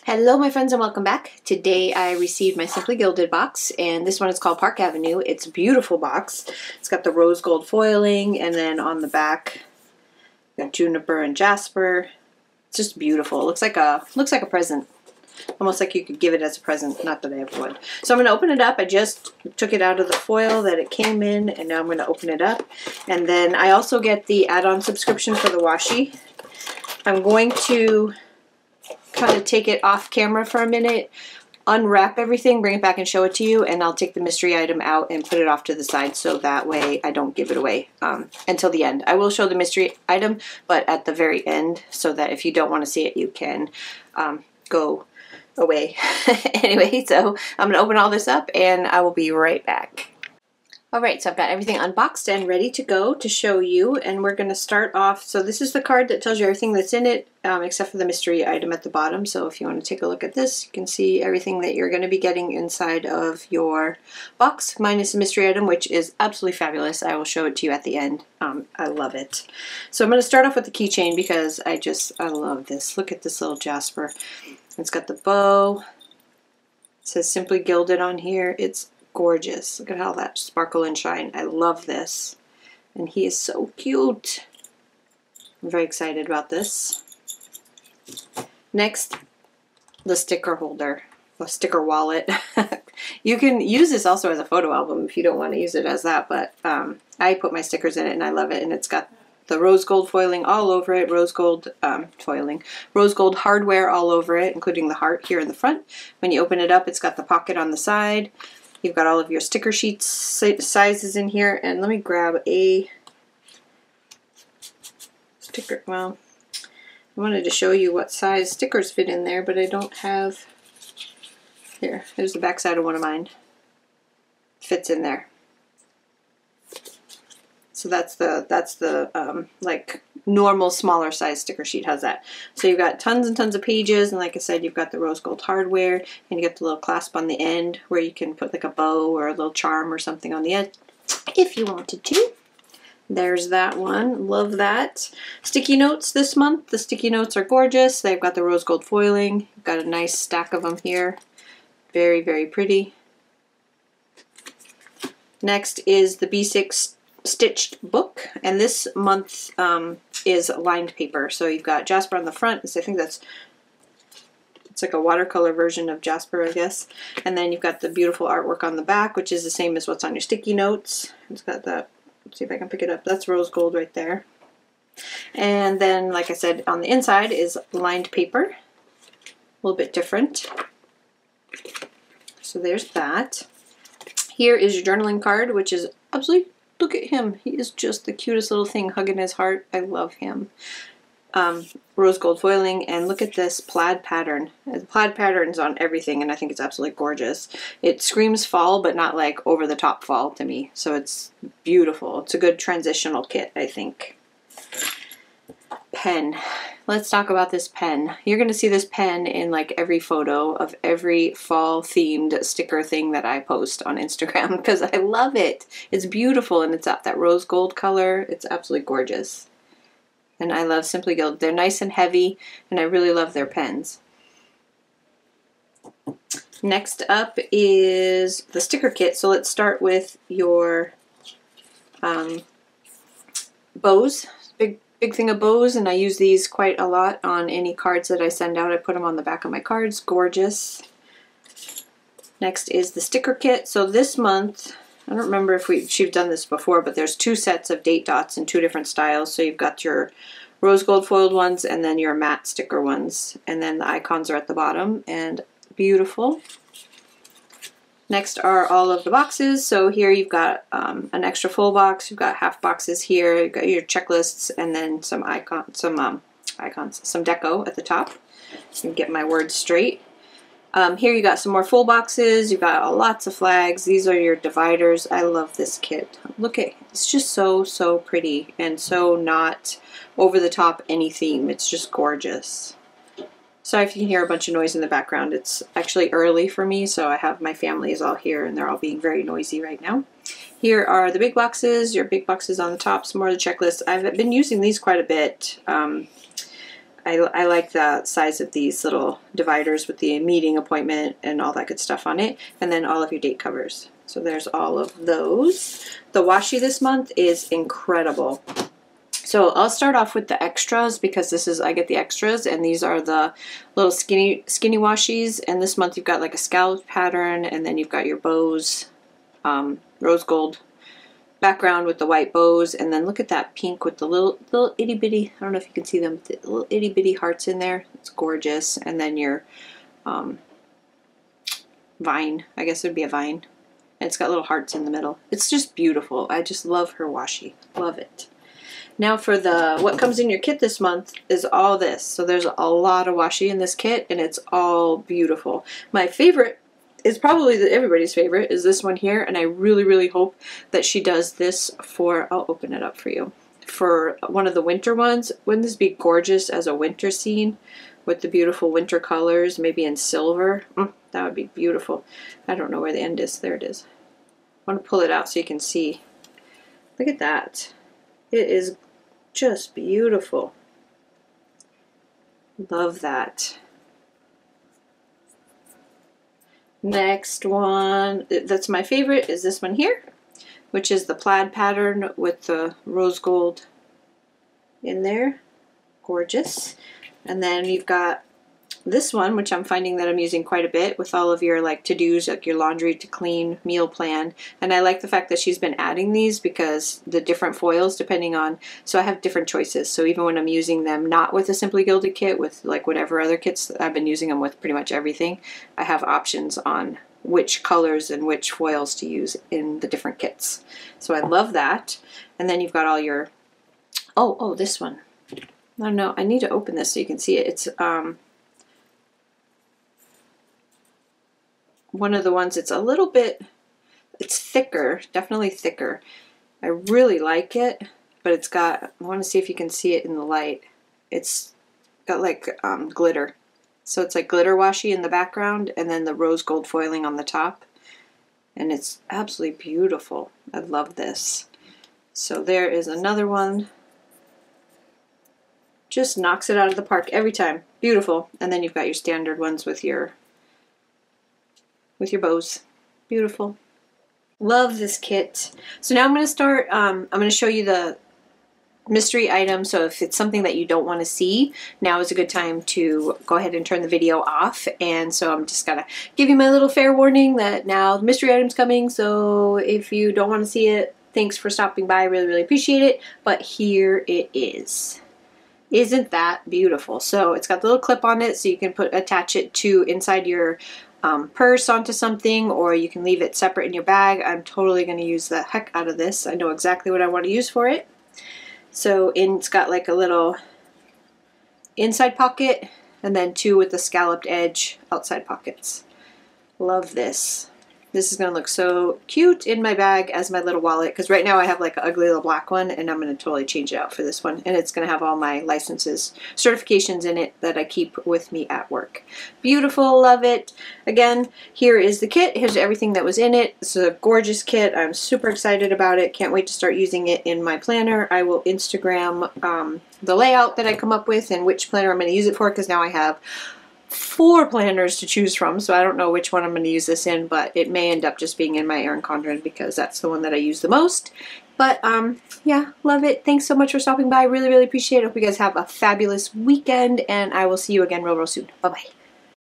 Hello my friends and welcome back. Today I received my Simply Gilded box, and this one is called Park Avenue. It's a beautiful box. It's got the rose gold foiling, and then on the back got juniper and jasper. It's just beautiful. It looks like a present. Almost like you could give it as a present. Not that I ever would. So I'm going to open it up. I just took it out of the foil that it came in, and now I'm going to open it up. And then I also get the add-on subscription for the washi. I'm going to kind of take it off camera for a minute, unwrap everything, bring it back and show it to you, and I'll take the mystery item out and put it off to the side so that way I don't give it away until the end. I will show the mystery item, but at the very end, so that if you don't want to see it, you can go away. Anyway, so I'm going to open all this up and I will be right back. Alright, so I've got everything unboxed and ready to go to show you, and we're going to start off. So this is the card that tells you everything that's in it, except for the mystery item at the bottom. So if you want to take a look at this, you can see everything that you're going to be getting inside of your box, minus the mystery item, which is absolutely fabulous. I will show it to you at the end. I love it. So I'm going to start off with the keychain because I love this. Look at this little jasper. It's got the bow. It says Simply Gilded on here. It's gorgeous. Look at how that sparkle and shine. I love this. And he is so cute. I'm very excited about this. Next, the sticker holder. The sticker wallet. You can use this also as a photo album if you don't want to use it as that, but I put my stickers in it and I love it. And it's got the rose gold foiling all over it, rose gold foiling, rose gold hardware all over it, including the heart here in the front. When you open it up, it's got the pocket on the side. You've got all of your sticker sheets sizes in here, and let me grab a sticker. Well, I wanted to show you what size stickers fit in there, but I don't have. Here, there's the back side of one of mine. Fits in there. So that's the like normal smaller size sticker sheet. How's that? So you've got tons and tons of pages, and like I said, you've got the rose gold hardware, and you get the little clasp on the end where you can put like a bow or a little charm or something on the edge if you wanted to. There's that one. Love that. Sticky notes this month. The sticky notes are gorgeous. They've got the rose gold foiling. You've got a nice stack of them here. Very, very pretty. Next is the B6 stitched book, and this month is lined paper. So you've got jasper on the front. I think it's like a watercolor version of jasper, I guess. And then you've got the beautiful artwork on the back, which is the same as what's on your sticky notes. It's got that. Let's see if I can pick it up. That's rose gold right there. And then, like I said, on the inside is lined paper. A little bit different. So there's that. Here is your journaling card, which is absolutely. Look at him. He is just the cutest little thing hugging his heart. I love him. Rose gold foiling, and look at this plaid pattern. The plaid pattern is on everything, and I think it's absolutely gorgeous. It screams fall, but not like over the top fall to me. So it's beautiful. It's a good transitional kit, I think. Pen. Let's talk about this pen. You're going to see this pen in like every photo of every fall themed sticker thing that I post on Instagram because I love it. It's beautiful, and it's that rose gold color. It's absolutely gorgeous. And I love Simply Gilded. They're nice and heavy, and I really love their pens. Next up is the sticker kit. So let's start with your bows. Big thing of bows, and I use these quite a lot on any cards that I send out. I put them on the back of my cards. Gorgeous. Next is the sticker kit. So this month, I don't remember if she's done this before, but there's 2 sets of date dots in 2 different styles. So you've got your rose gold foiled ones and then your matte sticker ones, and then the icons are at the bottom, and beautiful. Next are all of the boxes. So here you've got an extra full box. You've got half boxes here. You've got your checklists, and then some some deco at the top. So you can get my words straight. Here you got some more full boxes. You've got lots of flags. These are your dividers. I love this kit. Look at it's just so pretty and so not over the top any theme. It's just gorgeous. Sorry if you can hear a bunch of noise in the background. It's actually early for me, so I have my family is all here and they're all being very noisy right now. Here are the big boxes, your big boxes on the top, some more of the checklists. I've been using these quite a bit. I like the size of these little dividers with the meeting appointment and all that good stuff on it. And then all of your date covers. So there's all of those. The washi this month is incredible. So I'll start off with the extras because I get the extras, and these are the little skinny washis. And this month you've got like a scalloped pattern, and then you've got your bows, rose gold background with the white bows, and then look at that pink with the little itty bitty, I don't know if you can see them, the little itty bitty hearts in there. It's gorgeous. And then your vine, I guess it would be a vine. And it's got little hearts in the middle. It's just beautiful. I just love her washi. Love it. Now for what comes in your kit this month is all this. So there's a lot of washi in this kit, and it's all beautiful. My favorite is probably everybody's favorite is this one here, and I really, really hope that she does this for, I'll open it up for you, for one of the winter ones. Wouldn't this be gorgeous as a winter scene with the beautiful winter colors, maybe in silver? That would be beautiful. I don't know where the end is. There it is. I want to pull it out so you can see. Look at that. It is just beautiful. Love that. Next one, that's my favorite, is this one here, which is the plaid pattern with the rose gold in there. Gorgeous. And then you've got this one, which I'm finding that I'm using quite a bit with all of your like to-dos, like your laundry to clean, meal plan. And I like the fact that she's been adding these because the different foils depending on, so I have different choices. So even when I'm using them not with a Simply Gilded kit, with like whatever other kits, I've been using them with pretty much everything, I have options on which colors and which foils to use in the different kits. So I love that. And then you've got all your, oh, this one. I don't know, I need to open this so you can see it. It's one of the ones, it's a little bit, it's thicker, definitely thicker. I really like it, but it's got, I want to see if you can see it in the light. It's got like glitter. So it's like glitter washi in the background and then the rose gold foiling on the top. And it's absolutely beautiful. I love this. So there is another one. Just knocks it out of the park every time. Beautiful. And then you've got your standard ones with your bows. Beautiful. Love this kit. So now I'm going to start, I'm going to show you the mystery item. So if it's something that you don't want to see, now is a good time to go ahead and turn the video off. And so I'm just going to give you my little fair warning that now the mystery item's coming. So if you don't want to see it, thanks for stopping by. I really, really appreciate it. But here it is. Isn't that beautiful? So it's got the little clip on it so you can attach it to inside your purse onto something, or you can leave it separate in your bag. I'm totally going to use the heck out of this. I know exactly what I want to use for it. So it's got like a little inside pocket and then two with the scalloped edge outside pockets. Love this. This is going to look so cute in my bag as my little wallet, because right now I have like an ugly little black one, and I'm going to totally change it out for this one. And it's going to have all my licenses, certifications in it that I keep with me at work. Beautiful, love it. Again, here is the kit. Here's everything that was in it. It's a gorgeous kit. I'm super excited about it. Can't wait to start using it in my planner. I will Instagram the layout that I come up with and which planner I'm going to use it for, because now I have 4 planners to choose from, so I don't know which one I'm going to use this in, but it may end up just being in my Erin Condren because that's the one that I use the most. But yeah, love it. Thanks so much for stopping by. Really, really appreciate it. Hope you guys have a fabulous weekend, and I will see you again real, real soon. Bye-bye.